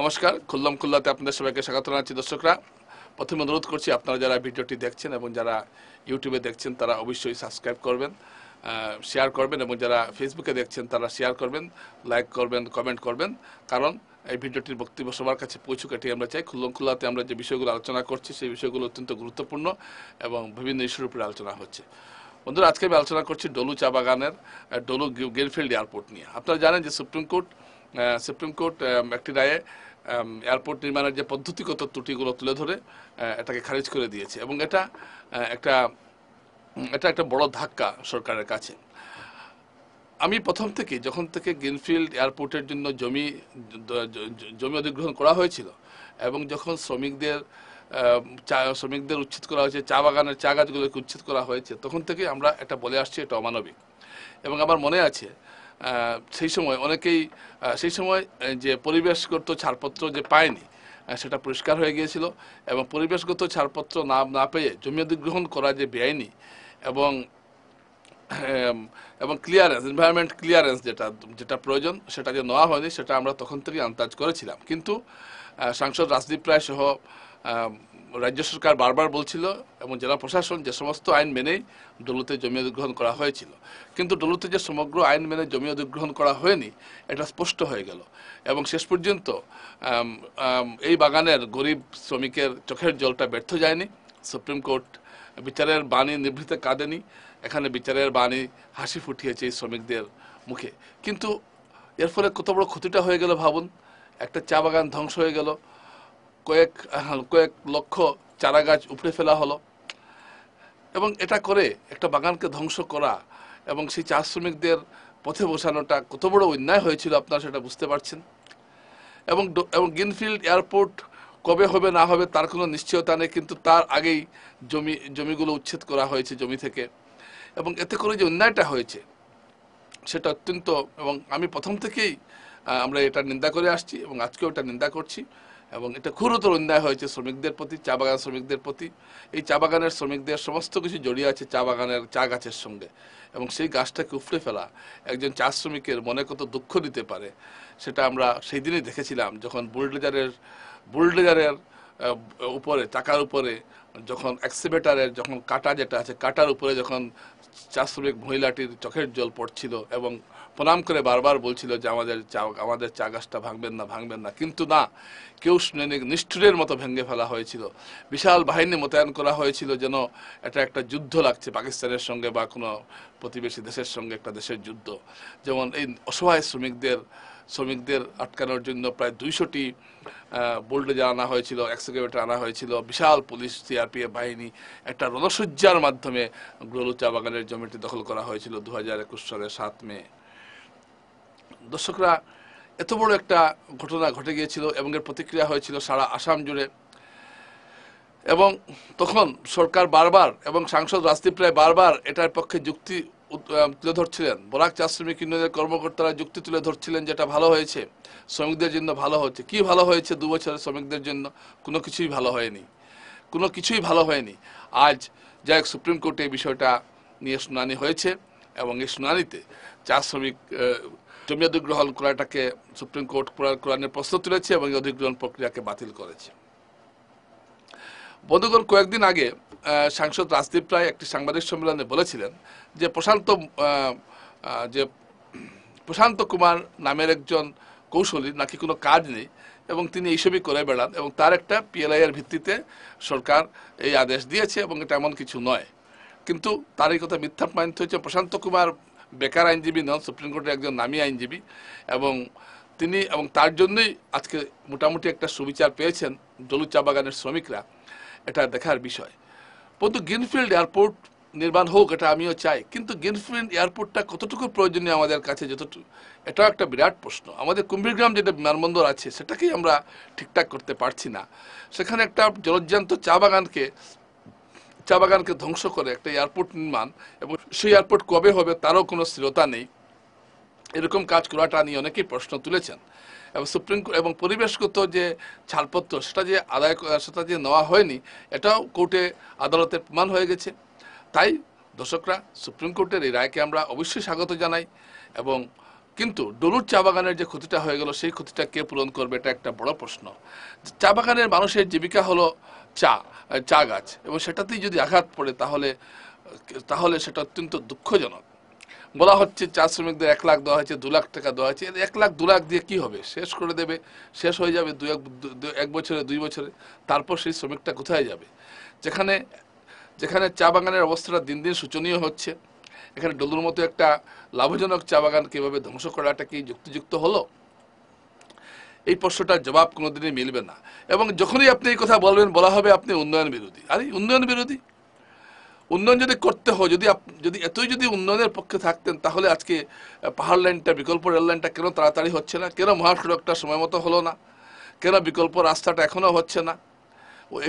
নমস্কার, খুল্লাম খুল্লাতে আপনাদের সবাইকে স্বাগত জানাচ্ছি। দর্শকরা, প্রথমে অনুরোধ করছি আপনারা যারা ভিডিওটি দেখছেন এবং যারা ইউটিউবে দেখছেন তারা অবশ্যই সাবস্ক্রাইব করবেন, শেয়ার করবেন, এবং যারা ফেসবুকে দেখছেন তারা শেয়ার করবেন, লাইক করবেন, কমেন্ট করবেন। কারণ এই ভিডিওটির বক্তব্য সবার কাছে পৌঁছুক, এটি আমরা চাই। খুল্লাম খুল্লাতে আমরা যে বিষয়গুলো আলোচনা করছি সেই বিষয়গুলো অত্যন্ত গুরুত্বপূর্ণ এবং বিভিন্ন ইস্যুর উপরে আলোচনা হচ্ছে। বন্ধুরা, আজকে আমি আলোচনা করছি ডলু চা বাগানের ডলু গ্রিনফিল্ড এয়ারপোর্ট নিয়ে। আপনারা জানেন যে সুপ্রিম কোর্ট একটি রায়ে এয়ারপোর্ট নির্মাণের যে পদ্ধতিগত ত্রুটিগুলো তুলে ধরে এটাকে খারিজ করে দিয়েছে, এবং এটা একটা বড় ধাক্কা সরকারের কাছে। আমি প্রথম থেকে যখন থেকে গ্রিনফিল্ড এয়ারপোর্টের জন্য জমি অধিগ্রহণ করা হয়েছিল এবং যখন শ্রমিকদের উচ্ছেদ করা হয়েছে, চা বাগানের চা গাছগুলোকে উচ্ছেদ করা হয়েছে, তখন থেকে আমরা এটা বলে আসছি এটা অমানবিক। এবং আমার মনে আছে সেই সময় অনেকেই সেই সময় যে পরিবেশগত ছাড়পত্র যে পায়নি সেটা পরিষ্কার হয়ে গিয়েছিল, এবং পরিবেশগত ছাড়পত্র না পেয়ে জমি অধিগ্রহণ করা যে বেআইনি এবং ক্লিয়ারেন্স, এনভায়রনমেন্ট ক্লিয়ারেন্স যেটা প্রয়োজন সেটা যে নেওয়া হয়নি সেটা আমরা তখন থেকে আন্দাজ করেছিলাম। কিন্তু সাংসদ রাজদীপ রায় সহ রাজ্য সরকার বারবার বলছিল এবং জেলা প্রশাসন যে সমস্ত আইন মেনেই ডলুতে জমি অধিগ্রহণ করা হয়েছিল, কিন্তু ডলুতে যে সমগ্র আইন মেনে জমি অধিগ্রহণ করা হয়নি এটা স্পষ্ট হয়ে গেল। এবং শেষ পর্যন্ত এই বাগানের গরিব শ্রমিকের চোখের জলটা ব্যর্থ যায়নি। সুপ্রিম কোর্ট বিচারের বাণী নিভৃতে কাঁদেনি, এখানে বিচারের বাণী হাসি ফুটিয়েছে এই শ্রমিকদের মুখে। কিন্তু এর ফলে কত বড় ক্ষতিটা হয়ে গেল ভাবুন। একটা চা বাগান ধ্বংস হয়ে গেল, কয়েক লক্ষ চারা গাছ উপড়ে ফেলা হলো, এবং এটা করে একটা বাগানকে ধ্বংস করা এবং সেই চা শ্রমিকদের পথে বসানোটা কত বড় অন্যায় হয়েছিল আপনারা সেটা বুঝতে পারছেন। এবং গ্রিনফিল্ড এয়ারপোর্ট কবে হবে না হবে তার কোনো নিশ্চয়তা নেই, কিন্তু তার আগেই জমিগুলো উচ্ছেদ করা হয়েছে জমি থেকে, এবং এতে করে যে অন্যায়টা হয়েছে সেটা অত্যন্ত, এবং আমি প্রথম থেকেই আমরা এটা নিন্দা করে আসছি এবং আজকেও এটা নিন্দা করছি। এবং এটা ঘোরতর অন্যায় হয়েছে শ্রমিকদের প্রতি, চা বাগান শ্রমিকদের প্রতি। এই চা বাগানের শ্রমিকদের সমস্ত কিছু জড়িয়ে আছে চা বাগানের চা গাছের সঙ্গে, এবং সেই গাছটাকে উপড়ে ফেলা একজন চা শ্রমিকের মনে কত দুঃখ দিতে পারে সেটা আমরা সেই দিনই দেখেছিলাম, যখন বুলডোজারের উপরে, চাকার উপরে, যখন এক্সিভেটারের যখন কাটা যেটা আছে কাটার উপরে যখন চা শ্রমিক মহিলাটির চোখের জল পড়ছিল এবং প্রণাম করে বারবার বলছিল যে আমাদের চা গাছটা ভাঙবেন না, কিন্তু না, কেউ শুনেনি, নিষ্ঠুরের মতো ভেঙে ফেলা হয়েছিল। বিশাল বাহিনী মোতায়েন করা হয়েছিল, যেন এটা একটা যুদ্ধ লাগছে পাকিস্তানের সঙ্গে বা কোনো প্রতিবেশী দেশের সঙ্গে একটা দেশের যুদ্ধ। যেমন এই অসহায় শ্রমিকদের আটকানোর জন্য প্রায় 200টি বুলডোজার আনা হয়েছিল, এক্সকাভেটর আনা হয়েছিল, বিশাল পুলিশ সিআরপিএফ বাহিনী, একটা রণসজ্জার মাধ্যমে ডলু চা বাগানের জমিটি দখল করা হয়েছিল 2021 সালের 7 মে। দর্শকরা, এত বড় একটা ঘটনা ঘটে গিয়েছিল এবং এর প্রতিক্রিয়া হয়েছিল সারা আসাম জুড়ে, এবং তখন সরকার বারবার এবং সাংসদ রাজদীপ রায় বারবার এটার পক্ষে যুক্তি তুলে ধরছিলেন। বরাক চা শ্রমিক ইউনিয়নের কর্মকর্তারা যুক্তি তুলে ধরছিলেন যেটা ভালো হয়েছে, শ্রমিকদের জন্য ভালো হচ্ছে। কি ভালো হয়েছে 2 বছরের শ্রমিকদের জন্য? কোনো কিছুই ভালো হয়নি। আজ যাই হোক, সুপ্রিম কোর্টে এই বিষয়টা নিয়ে শুনানি হয়েছে, এবং এই শুনানিতে চা শ্রমিক জমি অধিগ্রহণ করাটাকে সুপ্রিম কোর্ট কোরআনের প্রশ্ন তুলেছে এবং এই অধিগ্রহণ প্রক্রিয়াকে বাতিল করেছে। বন্ধুগণ, কয়েকদিন আগে সাংসদ রাজদীপ রায় একটি সাংবাদিক সম্মেলনে বলেছিলেন যে প্রশান্ত কুমার নামের একজন কৌশলী নাকি কোনো কাজ নেই এবং তিনি এইসবই করে বেড়ান, এবং তার একটা পিএলআই এর ভিত্তিতে সরকার এই আদেশ দিয়েছে এবং এটা এমন কিছু নয়। কিন্তু তার এই কথা মিথ্যা প্রমাণিত হয়েছে। প্রশান্ত কুমার বেকার আইনজীবী নন, সুপ্রিম কোর্টের একজন নামী আইনজীবী, এবং তার জন্যই আজকে মোটামুটি একটা সুবিচার পেয়েছেন ডলু চা বাগানের শ্রমিকরা। এটা দেখার বিষয়। কিন্তু গ্রিনফিল্ড এয়ারপোর্ট নির্মাণ হোক, এটা আমিও চাই, কিন্তু গ্রিনফিল্ড এয়ারপোর্টটা কতটুকু প্রয়োজনীয় আমাদের কাছে, এটাও একটা বিরাট প্রশ্ন। আমাদের কুম্ভীরগ্রাম যেটা বিমানবন্দর আছে সেটাকেই আমরা ঠিকঠাক করতে পারছি না। সেখানে একটা জলজ্যান্ত চা বাগানকে ধ্বংস করে একটা এয়ারপোর্ট নির্মাণ, এবং সেই এয়ারপোর্ট কবে হবে তারও কোনো স্থিরতা নেই। এরকম কাজ করাটা নিয়ে অনেকেই প্রশ্ন তুলেছেন, এবং সুপ্রিম কোর্ট এবং পরিবেশগত যে ছাড়পত্র সেটা যে নেওয়া হয়নি এটাও কোর্টে আদালতের প্রমাণ হয়ে গেছে। তাই দর্শকরা, সুপ্রিম কোর্টের এই রায়কে আমরা অবশ্যই স্বাগত জানাই, এবং কিন্তু ডলুর চা বাগানের যে ক্ষতিটা হয়ে গেল সেই ক্ষতিটা কে পূরণ করবে, এটা একটা বড় প্রশ্ন। চা বাগানের মানুষের জীবিকা হলো চা, চা গাছ, এবং সেটাতেই যদি আঘাত পড়ে তাহলে তাহলে সেটা অত্যন্ত দুঃখজনক। বলা হচ্ছে চা শ্রমিকদের 1 লাখ দেওয়া হয়েছে, 2 লাখ টাকা দেওয়া হয়েছে। 1 লাখ 2 লাখ দিয়ে কি হবে? শেষ করে দেবে, শেষ হয়ে যাবে এক বছরে 2 বছরে। তারপর সেই শ্রমিকটা কোথায় যাবে? যেখানে যেখানে চা বাগানের অবস্থাটা দিন দিন শোচনীয় হচ্ছে, এখানে ডলুর মতো একটা লাভজনক চা বাগান কিভাবে ধ্বংস করাটা কি যুক্তিযুক্ত হলো? এই প্রশ্নটার জবাব কোনোদিনই মিলবে না। এবং যখনই আপনি এই কথা বলবেন, বলা হবে আপনি উন্নয়ন বিরোধী। আরে উন্নয়ন বিরোধী? উন্নয়ন যদি করতে হয়, যদি এতই যদি উন্নয়নের পক্ষে থাকতেন, তাহলে আজকে পাহাড় লাইনটা, বিকল্প রেল লাইনটা কেন তাড়াতাড়ি হচ্ছে না? কেন মহাসড়কটা সময় মতো হলো না? কেন বিকল্প রাস্তাটা এখনো হচ্ছে না?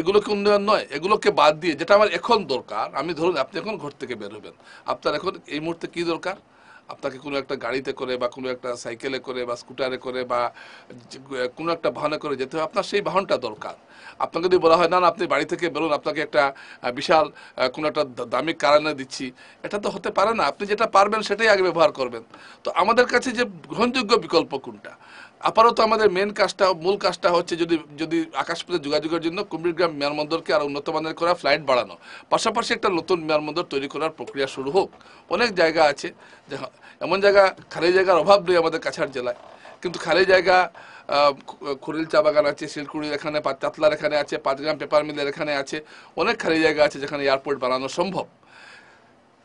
এগুলোকে উন্নয়ন নয়? এগুলোকে বাদ দিয়ে যেটা আমার এখন দরকার, আমি ধরুন আপনি এখন ঘর থেকে বের হবেন, আপনার এখন এই মুহূর্তে কি দরকার? আপনাকে কোনো একটা গাড়িতে করে বা কোনো একটা সাইকেলে করে বা স্কুটারে করে বা কোনো একটা বাহনে করে যেতে হবে, আপনার সেই বাহনটা দরকার। আপনাকে যদি বলা হয় না না আপনি বাড়ি থেকে বেরোন, আপনাকে একটা বিশাল কোনো একটা দামি কারণে দিচ্ছি, এটা তো হতে পারে না। আপনি যেটা পারবেন সেটাই আগে ব্যবহার করবেন। তো আমাদের কাছে যে গ্রহণযোগ্য বিকল্প কোনটা? আপাতত আমাদের মূল কাজটা হচ্ছে যদি যদি আকাশপথে যোগাযোগের জন্য কুম্ভীরগ্রাম বিমানবন্দরকে আরো উন্নত মানের করা, ফ্লাইট বাড়ানো, পাশাপাশি একটা নতুন বিমানবন্দর তৈরি করার প্রক্রিয়া শুরু হোক। অনেক জায়গা আছে, এমন জায়গা, খালি জায়গার অভাব নেই আমাদের কাছাড় জেলায়, কিন্তু খালি জায়গা খুরিল চা বাগান আছে, শিলকুড়ির এখানে, চাতলার এখানে আছে, 5 গ্রাম পেপার মিলের এখানে আছে, অনেক খালি জায়গা আছে যেখানে এয়ারপোর্ট বানানো সম্ভব।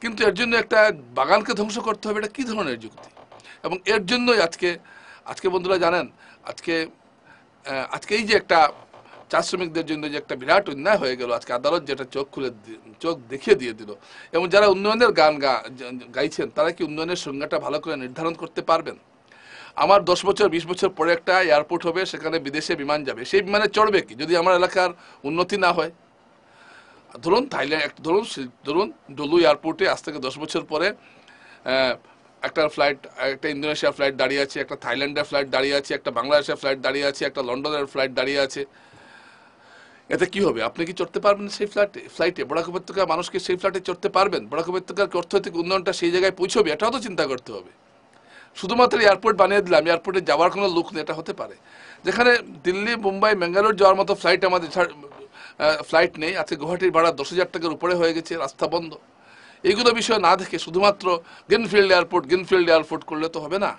কিন্তু এর জন্য একটা বাগানকে ধ্বংস করতে হবে, এটা কি ধরনের যুক্তি? এবং এর জন্যই আজকে আজকে বন্ধুরা জানেন, আজকে আজকে এই যে একটা চা শ্রমিকদের জন্য যে একটা বিরাট অন্যায় হয়ে গেল, আজকে আদালত যেটা চোখ দেখিয়ে দিয়ে দিল। এবং যারা উন্নয়নের গান গাইছেন, তারা কি উন্নয়নের সংজ্ঞাটা ভালো করে নির্ধারণ করতে পারবেন? আমার 10 বছর 20 বছর পরে একটা এয়ারপোর্ট হবে, সেখানে বিদেশে বিমান যাবে, সেই বিমানে চড়বে কি যদি আমার এলাকার উন্নতি না হয়? ধরুন থাইল্যান্ড, ধরুন ডলু এয়ারপোর্টে আজ থেকে 10 বছর পরে একটা ফ্লাইট, একটা ইন্দোনেশিয়া ফ্লাইট দাঁড়িয়ে আছে, একটা থাইল্যান্ডের ফ্লাইট দাঁড়িয়ে আছে, একটা বাংলাদেশের ফ্লাইট দাঁড়িয়ে আছে, একটা লন্ডনের ফ্লাইট দাঁড়িয়ে আছে। এতে কি হবে? আপনি কি চড়তে পারবেন সেই ফ্লাইটে? বরাক উপত্যকার মানুষকে সেই ফ্লাইটে চড়তে পারবেন? বরাক উপত্যকার অর্থনৈতিক উন্নয়নটা সেই জায়গায় পৌঁছবে? এটাও তো চিন্তা করতে হবে। শুধুমাত্র এয়ারপোর্ট বানিয়ে দিলাম, এয়ারপোর্টে যাওয়ার কোনো লোক নেই, এটা হতে পারে? যেখানে দিল্লি, মুম্বাই, বেঙ্গালোর যাওয়ার মতো ফ্লাইট আমাদের ফ্লাইট নেই, আজকে গুয়াহাটির ভাড়া 10,000 টাকার উপরে হয়ে গেছে, রাস্তা বন্ধ। এইগুলো বিষয় না দেখে শুধুমাত্র গ্রিনফিল্ড এয়ারপোর্ট করলে তো হবে না।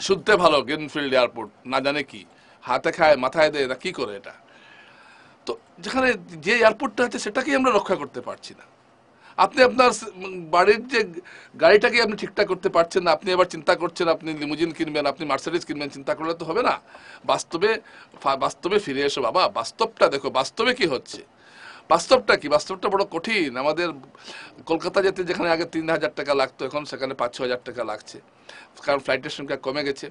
শুনতে ভালো গ্রিনফিল্ড এয়ারপোর্ট, না জানে কি হাতে খায় মাথায় দেয় না কি করে এটা। তো যেখানে যে এয়ারপোর্টটা আছে সেটাকেই আমরা রক্ষা করতে পারছি না। আপনি আপনার বাড়ির যে গাড়িটাকে আপনি ঠিকঠাক করতে পারছেন না, আপনি এবার চিন্তা করছেন আপনি লিমুজিন কিনবেন, আপনি মার্সিডিজ কিনবেন, চিন্তা করলে তো হবে না। বাস্তবে ফিরে এসো বাবা, বাস্তবটা দেখো, বাস্তবে কি হচ্ছে। বাস্তবটা কি? বাস্তবটা বড় কঠিন। আমাদের কলকাতা যেতে যেখানে আগে 3,000 টাকা লাগতো, এখন সেখানে 5-6 হাজার টাকা লাগছে, কারণ ফ্লাইটের সংখ্যা কমে গেছে।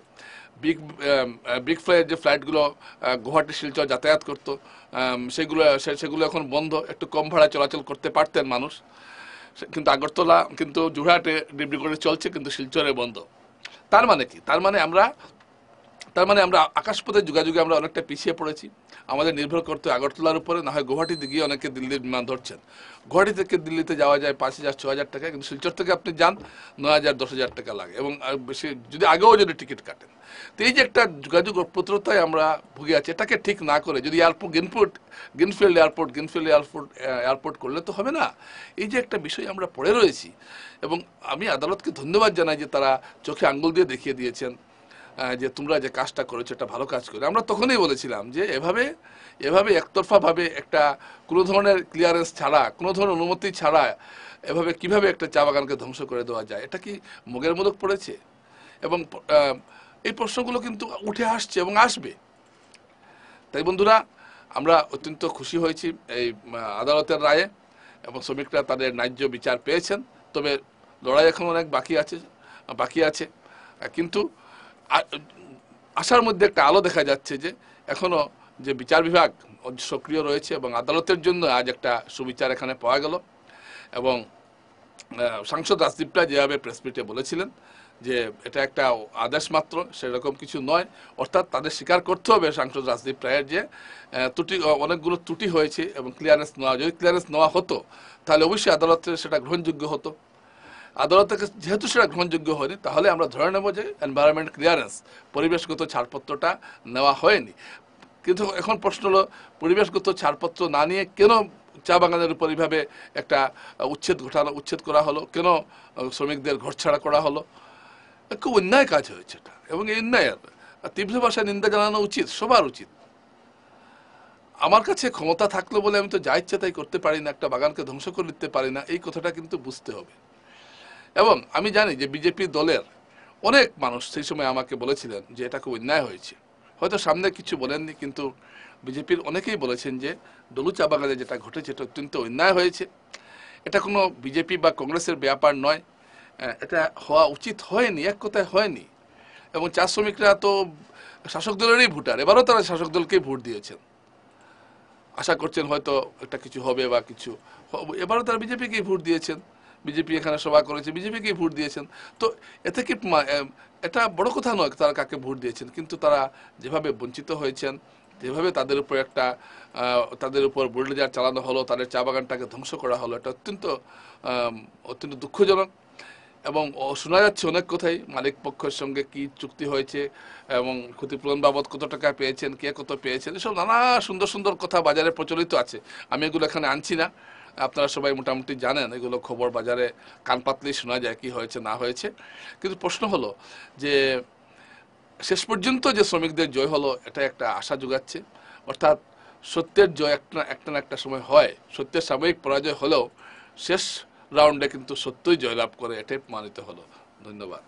বিগ ফ্লাইট যে ফ্লাইটগুলো গুয়াহাটি শিলচর যাতায়াত করতো, সেগুলো এখন বন্ধ। একটু কম ভাড়া চলাচল করতে পারতেন মানুষ, কিন্তু আগরতলা, কিন্তু যোরহাটে, ডিব্রুগড়ে চলছে, কিন্তু শিলচরে বন্ধ। তার মানে কি? তার মানে আমরা আকাশপথে যোগাযোগে আমরা অনেকটা পিছিয়ে পড়েছি। আমাদের নির্ভর করতে আগরতলার উপরে, না হয় গুয়াহাটিতে গিয়ে অনেকে দিল্লির বিমান ধরছেন। গুয়াহাটি থেকে দিল্লিতে যাওয়া যায় 5,000-6,000 টাকা, কিন্তু শিলচর থেকে আপনি যান 9,000-10,000 টাকা লাগে, এবং বেশি যদি আগেও যদি টিকিট কাটেন। তো এই যে একটা যোগাযোগ অপ্রতুলতায় আমরা ভুগে আছি, এটাকে ঠিক না করে যদি গ্রিনফিল্ড এয়ারপোর্ট করলে তো হবে না। এই যে একটা বিষয় আমরা পড়ে রয়েছি, এবং আমি আদালতকে ধন্যবাদ জানাই যে তারা চোখে আঙ্গুল দিয়ে দেখিয়ে দিয়েছেন যে তোমরা যে কাজটা করেছো এটা ভালো কাজ করে। আমরা তখনই বলেছিলাম যে এভাবে একতরফাভাবে একটা কোনো ধরনের ক্লিয়ারেন্স ছাড়া, কোনো ধরনের অনুমতি ছাড়া এভাবে কিভাবে একটা চা বাগানকে ধ্বংস করে দেওয়া যায়? এটা কি মুগের মোদক পড়েছে? এবং এই প্রশ্নগুলো কিন্তু উঠে আসছে এবং আসবে। তাই বন্ধুরা, আমরা অত্যন্ত খুশি হয়েছি এই আদালতের রায়ে, এবং শ্রমিকরা তাদের ন্যায্য বিচার পেয়েছেন। তবে লড়াই এখন অনেক বাকি আছে, কিন্তু আশার মধ্যে একটা আলো দেখা যাচ্ছে যে এখনো যে বিচার বিভাগ সক্রিয় রয়েছে, এবং আদালতের জন্য আজ একটা সুবিচার এখানে পাওয়া গেল। এবং সাংসদ রাজদীপ রায় যেভাবে প্রেসমিটে বলেছিলেন যে এটা একটা আদেশ মাত্র, সেরকম কিছু নয়। অর্থাৎ তাদের স্বীকার করতে হবে সাংসদ রাজদীপ রায়ের যে অনেকগুলো ত্রুটি হয়েছে, এবং যদি ক্লিয়ারেন্স নেওয়া হতো তাহলে অবশ্যই আদালতে সেটা গ্রহণযোগ্য হতো। আদালতের কাছে যেহেতু সেটা গ্রহণযোগ্য হয়নি, তাহলে আমরা ধরে নেব যে এনভায়রনমেন্ট ক্লিয়ারেন্স, পরিবেশগত ছাড়পত্রটা নেওয়া হয়নি। কিন্তু এখন প্রশ্ন হলো, পরিবেশগত ছাড়পত্র না নিয়ে কেন চা বাগানের উপর এইভাবে একটা উচ্ছেদ করা হলো, কেন শ্রমিকদের ঘরছাড়া করা হলো? খুব অন্যায় কাজ হয়েছে এটা, এবং এই অন্যায়ের তীব্র ভাষায় নিন্দা জানানো উচিত, সবার উচিত। আমার কাছে ক্ষমতা থাকলো বলে আমি তো যা ইচ্ছা তাই করতে পারি না, একটা বাগানকে ধ্বংস করে দিতে পারি না, এই কথাটা কিন্তু বুঝতে হবে। এবং আমি জানি যে বিজেপি দলের অনেক মানুষ সেই সময় আমাকে বলেছিলেন যে এটা খুব অন্যায় হয়েছে। হয়তো সামনে কিছু বলেননি, কিন্তু বিজেপির অনেকেই বলেছেন যে ডলু চা বাগানে যেটা ঘটেছে এটা অত্যন্ত অন্যায় হয়েছে, এটা কোনো বিজেপি বা কংগ্রেসের ব্যাপার নয়, এটা হওয়া উচিত হয়নি, এক কথায় হয়নি। এবং চা শ্রমিকরা তো শাসক দলেরই ভোটার, এবারও তারা শাসক দলকেই ভোট দিয়েছেন, আশা করছেন হয়তো একটা কিছু হবে বা কিছু, এবারও তারা বিজেপিকেই ভোট দিয়েছেন, বিজেপি এখানে সভা করেছে, বিজেপিকেই ভোট দিয়েছেন। তো এতে কি এটা বড় কথা নয় তারা কাকে ভোট দিয়েছেন, কিন্তু তারা যেভাবে বঞ্চিত হয়েছেন, যেভাবে তাদের উপর বুলডোজার চালানো হলো, তাদের চা বাগানটাকে ধ্বংস করা হলো, এটা অত্যন্ত দুঃখজনক। এবং শোনা যাচ্ছে অনেক কথাই, মালিক পক্ষের সঙ্গে কি চুক্তি হয়েছে এবং ক্ষতিপূরণ বাবদ কত টাকা পেয়েছেন, কে কত পেয়েছেন, এসব নানা সুন্দর সুন্দর কথা বাজারে প্রচলিত আছে। আমি এগুলো এখানে আনছি না, আপনারা সবাই মোটামুটি জানেন, এগুলো খবর বাজারে কান পাতলেই শোনা যায় কি হয়েছে না হয়েছে। কিন্তু প্রশ্ন হলো যে শেষ পর্যন্ত যে শ্রমিকদের জয় হলো, এটা একটা আশা যোগাচ্ছে। অর্থাৎ সত্যের জয় একটা না একটা সময় হয়, সত্যের সাময়িক পরাজয় হলেও শেষ রাউন্ডে কিন্তু সত্যই জয়লাভ করে, এটাই প্রমাণিত হলো। ধন্যবাদ।